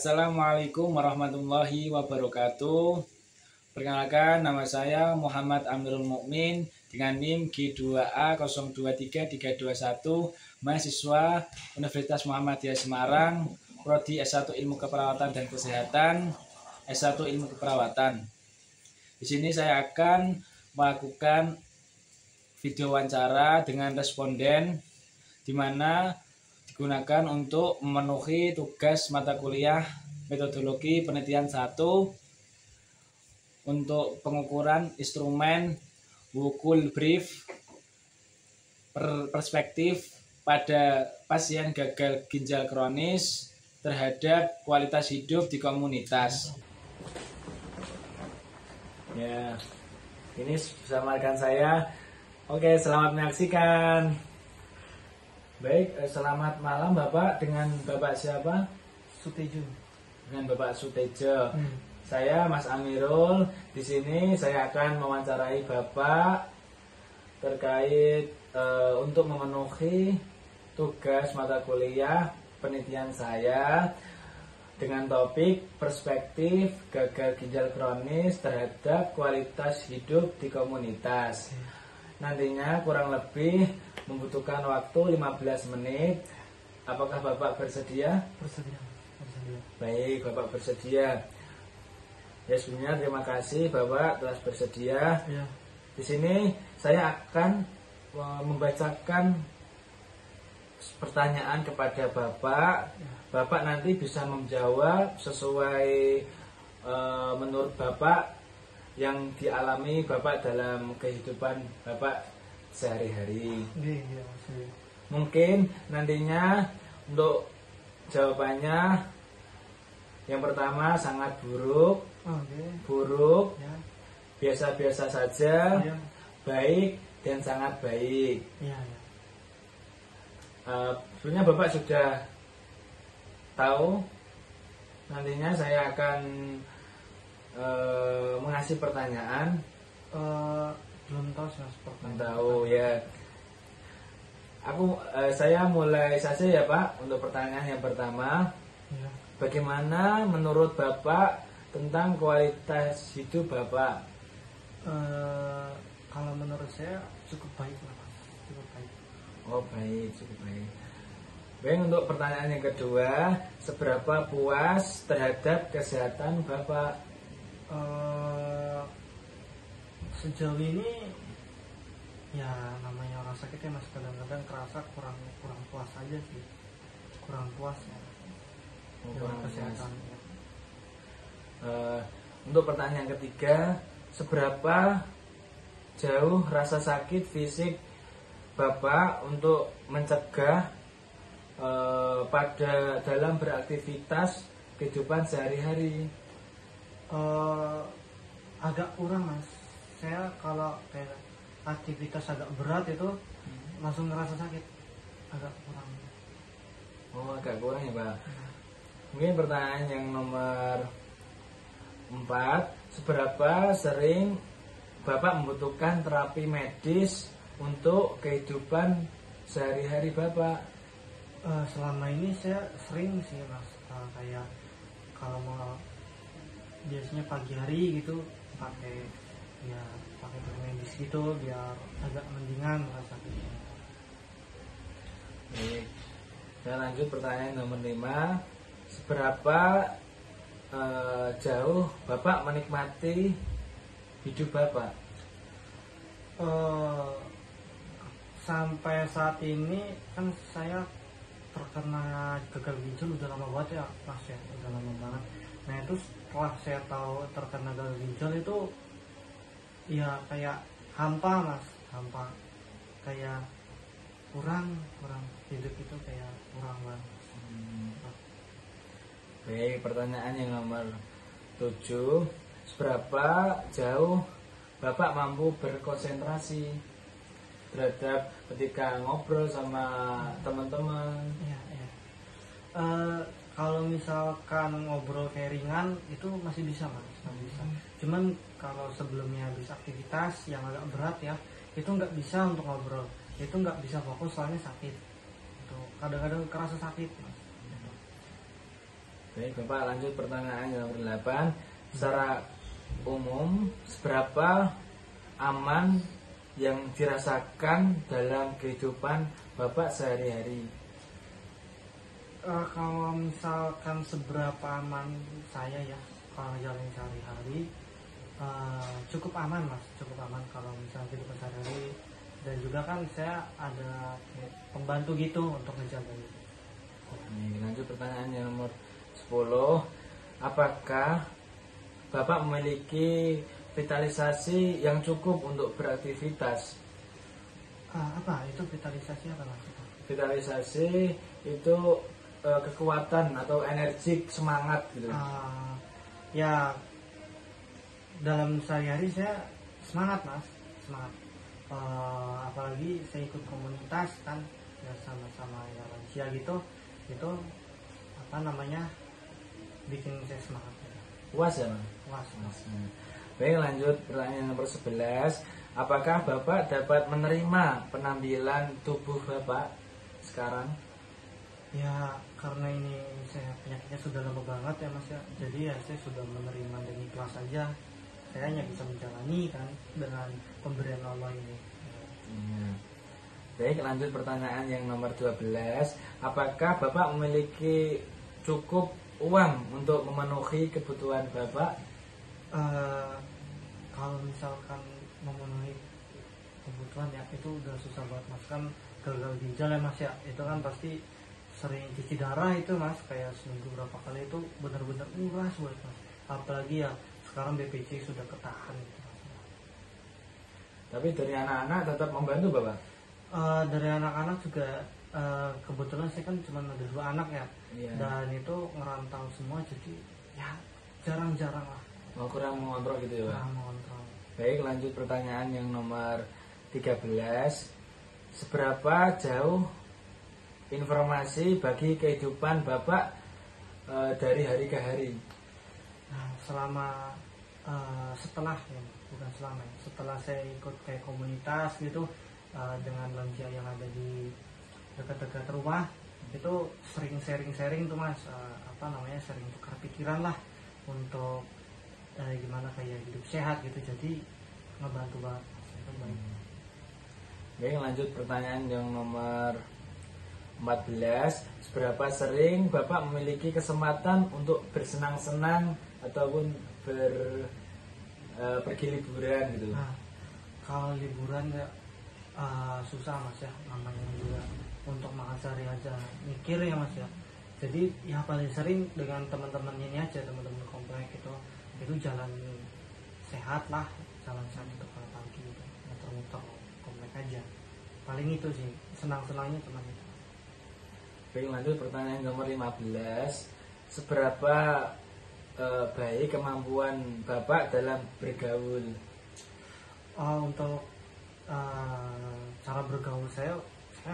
Assalamualaikum warahmatullahi wabarakatuh. Perkenalkan, nama saya Muhammad Amirul Mukmin dengan NIM G2A023321, mahasiswa Universitas Muhammadiyah Semarang, Prodi S1 Ilmu Keperawatan dan Kesehatan, S1 Ilmu Keperawatan. Di sini saya akan melakukan video wawancara dengan responden di mana digunakan untuk memenuhi tugas mata kuliah metodologi penelitian 1 untuk pengukuran instrumen wukul brief perspektif pada pasien gagal ginjal kronis terhadap kualitas hidup di komunitas. Ya, ini bersama rekan saya. Oke, selamat menyaksikan. Baik, selamat malam Bapak. Dengan Bapak siapa? Sutejo. Dengan Bapak Sutejo. Saya Mas Amirul. Di sini saya akan mewawancarai Bapak terkait untuk memenuhi tugas mata kuliah penelitian saya dengan topik perspektif gagal ginjal kronis terhadap kualitas hidup di komunitas. Nantinya kurang lebih membutuhkan waktu 15 menit. Apakah Bapak bersedia? Bersedia. Baik, Bapak bersedia. Ya, sebelumnya terima kasih Bapak telah bersedia. Ya. Di sini saya akan membacakan pertanyaan kepada Bapak. Bapak nanti bisa menjawab sesuai menurut Bapak yang dialami Bapak dalam kehidupan Bapak sehari-hari. Iya. Mungkin nantinya untuk jawabannya yang pertama sangat buruk, buruk, Ya. biasa-biasa saja, Ya. baik dan sangat baik. Ya. Sebenarnya Bapak sudah tahu nantinya saya akan mengasih pertanyaan. Belum tahu sih Mas pertanyaan. Tahu ya. Saya mulai saja ya Pak untuk pertanyaan yang pertama. Ya. Bagaimana menurut Bapak tentang kualitas hidup Bapak? Kalau menurut saya cukup baik lah Mas. Cukup baik. Oh baik, cukup baik. Baik, untuk pertanyaan yang kedua, seberapa puas terhadap kesehatan Bapak? Sejauh ini ya namanya orang sakit ya Mas, kadang-kadang kerasa kurang puas aja sih. Kurang puas ya. Dengan kesehatan. Ya. Untuk pertanyaan yang ketiga, seberapa jauh rasa sakit fisik Bapak untuk mencegah pada dalam beraktivitas kehidupan sehari-hari? Agak kurang Mas. Saya kalau kayak aktivitas agak berat itu langsung ngerasa sakit. Agak kurang. Oh, agak kurang ya Pak. Mungkin pertanyaan yang nomor 4, seberapa sering Bapak membutuhkan terapi medis untuk kehidupan sehari-hari Bapak? Selama ini saya sering sih Mas, kayak kalau mau biasanya pagi hari gitu pakai medis gitu biar agak mendingan rasanya. Baik. Saya lanjut pertanyaan nomor 5. Seberapa jauh Bapak menikmati hidup Bapak? Sampai saat ini kan saya terkena gagal ginjal udah lama banget ya Mas ya, udah lama banget. Nah itu setelah saya tahu terkena gagal ginjal itu ya kayak hampa Mas, hampa, kayak kurang hidup itu kayak kurang banget. Baik, pertanyaan yang nomor 7, seberapa jauh Bapak mampu berkonsentrasi terhadap ketika ngobrol sama teman-teman? Ya. Kalau misalkan ngobrol kayak ringan itu masih bisa Mas, masih bisa. Cuman kalau sebelumnya habis aktivitas yang agak berat ya, itu nggak bisa untuk ngobrol, itu nggak bisa fokus soalnya sakit. Itu kadang-kadang kerasa sakit Mas. Baik, Bapak lanjut pertanyaan yang nomor 8. Secara umum, seberapa aman yang dirasakan dalam kehidupan Bapak sehari-hari? Kalau misalkan seberapa aman saya ya kalau jalan sehari-hari, cukup aman mas, cukup aman kalau misalnya kehidupan sehari-hari. Dan juga kan saya ada pembantu gitu untuk ngejaga. Lanjut pertanyaan yang nomor 10. Apakah Bapak memiliki vitalisasi yang cukup untuk beraktivitas? Apa itu vitalisasi apa maksudnya? Vitalisasi itu kekuatan atau energi semangat gitu. Ya dalam sehari-hari saya semangat mas, semangat. Apalagi saya ikut komunitas kan ya, sama-sama ya lansia gitu, itu apa namanya bikin saya semangat. Puas ya Mas? Puas. Baik, lanjut pertanyaan nomor 11. Apakah Bapak dapat menerima penampilan tubuh Bapak sekarang? Ya karena ini saya penyakitnya sudah lama banget ya mas ya, jadi ya saya sudah menerima dan ikhlas saja. Saya hanya bisa menjalani kan dengan pemberian Allah ini. Baik, lanjut pertanyaan yang nomor 12. Apakah Bapak memiliki cukup uang untuk memenuhi kebutuhan Bapak? Kalau misalkan memenuhi kebutuhan ya itu udah susah banget mas, kan gagal ginjal ya mas ya, itu kan pasti sering cuci darah itu mas, kayak seminggu berapa kali, itu benar-benar uras buat mas. Apalagi ya sekarang BPJS sudah ketahan gitu mas. Tapi dari anak-anak tetap membantu Bapak? Dari anak-anak juga kebetulan saya kan cuma ada 2 anak ya. Iya. Dan itu ngerantau semua, jadi ya jarang-jarang lah. Kurang mengontrol gitu ya Pak? Kurang mengontrol. Baik, lanjut pertanyaan yang nomor 13. Seberapa jauh informasi bagi kehidupan Bapak dari hari ke hari? Nah, selama setelah ya, bukan selama ya, setelah saya ikut kayak komunitas gitu dengan lansia yang ada di dekat-dekat rumah, itu sering sharing tuh mas, sering tukar pikiran lah untuk gimana kayak hidup sehat gitu, jadi ngebantu banget mas, itu baik. Baik, lanjut pertanyaan yang nomor 14. Seberapa sering Bapak memiliki kesempatan untuk bersenang-senang ataupun pergi liburan gitu? Nah, kalau liburan ya susah mas ya, namanya juga untuk makan sehari aja mikir ya mas ya. Jadi ya paling sering dengan teman-teman ini aja, teman-teman komplek itu jalan sehat lah, jalan sehat untuk pagi gitu, muter-muter komplek aja. Paling itu sih senang-senangnya teman itu. Baik, lanjut pertanyaan nomor 15. Seberapa baik kemampuan Bapak dalam bergaul? Untuk cara bergaul saya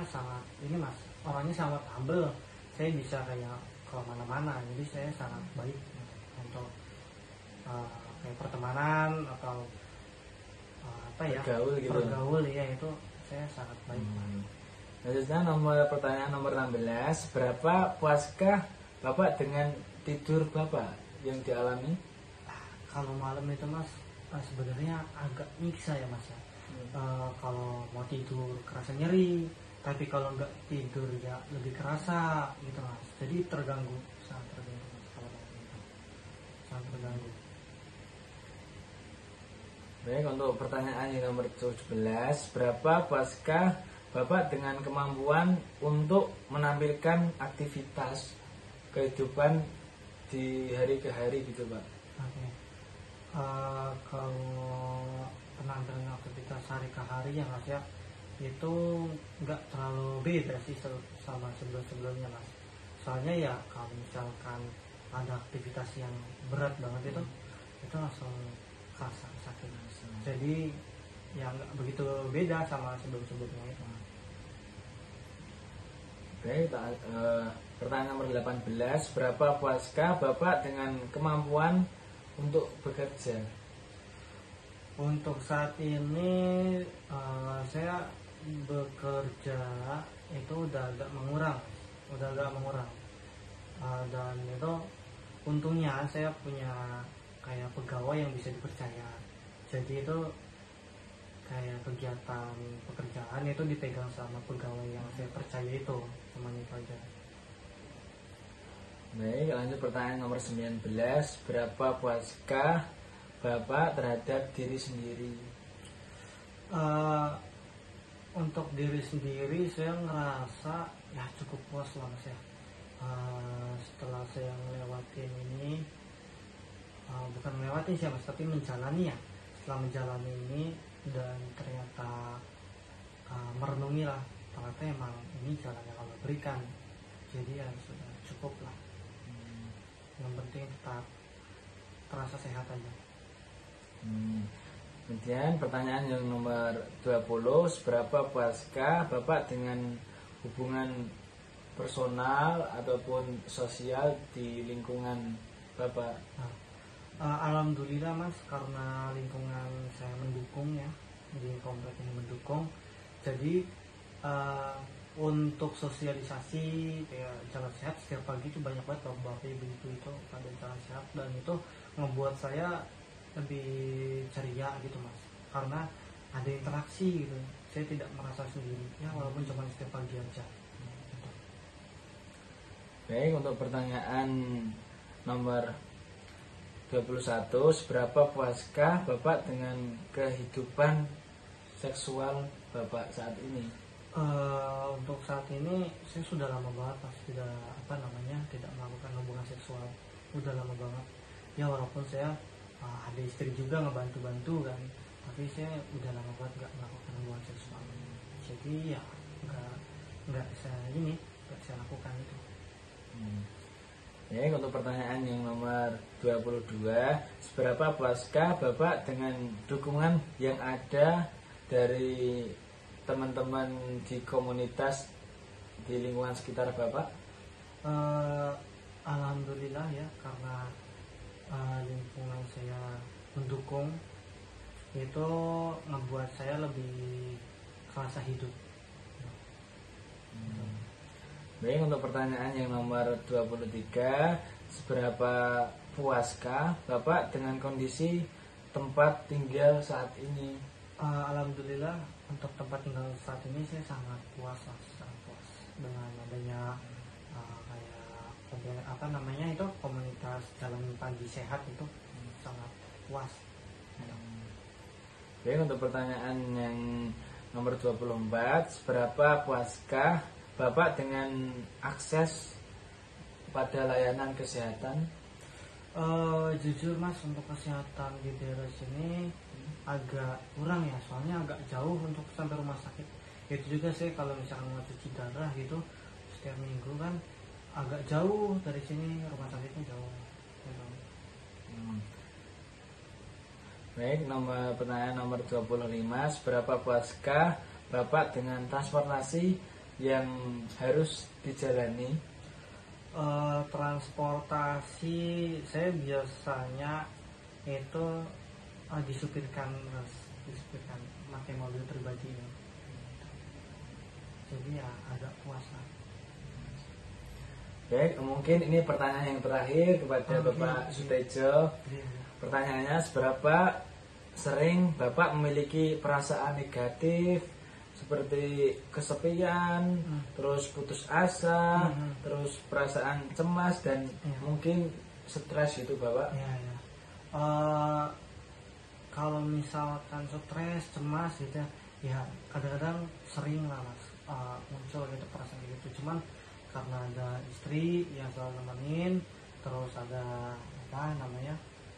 sangat ini mas, orangnya sangat humble. Saya bisa kayak kemana-mana, jadi saya sangat baik untuk kayak pertemanan atau bergaul gitu. Bergaul ya, itu saya sangat baik. Selanjutnya pertanyaan nomor 16. Berapa puaskah Bapak dengan tidur Bapak yang dialami? Kalau malam itu mas sebenarnya agak nyiksa ya mas ya. Kalau mau tidur kerasa nyeri, tapi kalau nggak tidur ya lebih kerasa gitu mas. Jadi terganggu, sangat terganggu mas, kalau malam itu sangat terganggu. Baik, untuk pertanyaan yang nomor 17. Berapa puaskah Bapak dengan kemampuan untuk menampilkan aktivitas kehidupan di hari ke hari gitu Pak? Oke. Kalau penampilan aktivitas hari ke hari ya mas ya, itu nggak terlalu beda sih sama sebelum-sebelumnya mas. Soalnya ya kalau misalkan ada aktivitas yang berat banget itu langsung kerasa sakit. Jadi ya nggak begitu beda sama sebelum-sebelumnya itu. Oke, pertanyaan nomor 18. Berapa puaskah Bapak dengan kemampuan untuk bekerja? Untuk saat ini saya bekerja itu udah agak mengurang, dan itu untungnya saya punya kayak pegawai yang bisa dipercaya. Jadi itu kayak kegiatan pekerjaan itu dipegang sama pegawai yang saya percaya itu, cuma itu aja. Baik, lanjut pertanyaan nomor 19. Berapa puaskah Bapak terhadap diri sendiri? Untuk diri sendiri saya ngerasa ya cukup puas lah Mas ya. Setelah saya ngelewatin ini, bukan ngelewatin sih Mas, tapi menjalani ya. Setelah menjalani ini dan ternyata merenungi lah, ternyata emang ini jalan yang Allah berikan. Jadi ya sudah cukup lah. Yang penting tetap terasa sehat aja. Kemudian pertanyaan yang nomor 20. Seberapa puaskah Bapak dengan hubungan personal ataupun sosial di lingkungan Bapak? Alhamdulillah Mas, karena lingkungan saya mendukung ya, di komplek ini mendukung. Jadi untuk sosialisasi kayak jalan sehat setiap pagi itu banyak banget bapak ibu itu pada jalan sehat, dan itu ngebuat saya lebih ceria gitu Mas, karena ada interaksi gitu. Saya tidak merasa sendiri ya, walaupun cuma setiap pagi aja gitu. Baik, untuk pertanyaan nomor 21. Seberapa puaskah Bapak dengan kehidupan seksual Bapak saat ini? Untuk saat ini saya sudah lama banget Mas tidak tidak melakukan hubungan seksual, udah lama banget ya, walaupun saya ada istri juga ngebantu-bantu kan, tapi saya udah lama banget nggak melakukan hubungan seksual. Jadi ya nggak saya lakukan itu. Ya, untuk pertanyaan yang nomor 22. Seberapa puaskah Bapak dengan dukungan yang ada dari teman-teman di komunitas di lingkungan sekitar Bapak? Alhamdulillah ya, karena lingkungan saya mendukung, itu ngebuat saya lebih kerasa hidup. Baik, untuk pertanyaan yang nomor 23. Seberapa puaskah Bapak dengan kondisi tempat tinggal saat ini? Alhamdulillah untuk tempat tinggal saat ini saya sangat puas dengan adanya kayak komunitas jalan pagi sehat itu sangat puas. Baik, untuk pertanyaan yang nomor 24. Seberapa puaskah Bapak dengan akses pada layanan kesehatan? Jujur Mas, untuk kesehatan di daerah sini agak kurang ya, soalnya agak jauh untuk sampai rumah sakit. Itu juga sih kalau misalkan mau cuci darah gitu setiap minggu kan agak jauh dari sini, rumah sakitnya jauh. Baik, pertanyaan nomor 25. Seberapa puaskah Bapak dengan transportasi yang harus dijalani? Transportasi saya biasanya itu disupirkan pakai mobil pribadi ya. Jadi ya agak puas lah. Baik, mungkin ini pertanyaan yang terakhir kepada Bapak Sutejo. Pertanyaannya, seberapa sering Bapak memiliki perasaan negatif seperti kesepian, terus putus asa, terus perasaan cemas dan mungkin stres gitu Bapak? Kalau misalkan stres, cemas gitu ya kadang-kadang sering lah Mas muncul gitu perasaan gitu. Cuman karena ada istri yang selalu nemenin, terus ada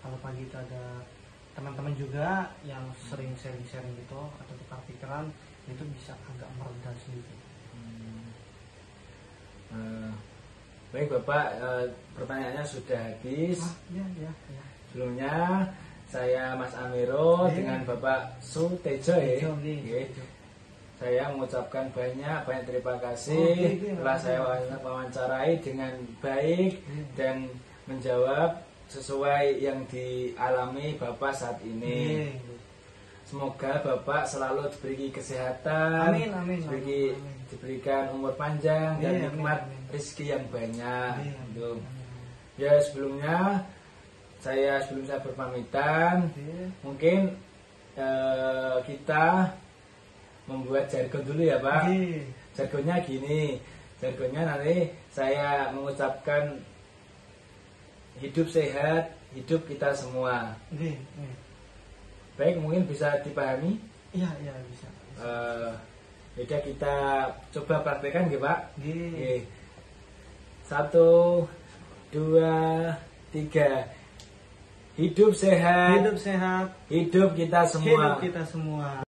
kalau pagi itu ada teman-teman juga yang sering sharing-sharing gitu atau tukar pikiran, itu bisa agak mereda sedikit. Baik Bapak, pertanyaannya sudah habis. Ya. Sebelumnya saya Mas Amiro dengan Bapak Sutejo ya. Saya mengucapkan banyak terima kasih telah saya wawancarai dengan baik dan menjawab sesuai yang dialami Bapak saat ini. Semoga Bapak selalu diberi kesehatan, diberikan umur panjang dan nikmat rezeki yang banyak. Ya sebelum saya berpamitan, mungkin kita membuat jargon dulu ya Pak. Jargonnya gini, jargonnya nanti saya mengucapkan hidup sehat, hidup kita semua. Baik, mungkin bisa dipahami? Iya bisa. Yaudah kita coba praktekkan ya Pak. 1, 2, 3. Hidup sehat, Hidup sehat, hidup kita semua. hidup kita semua.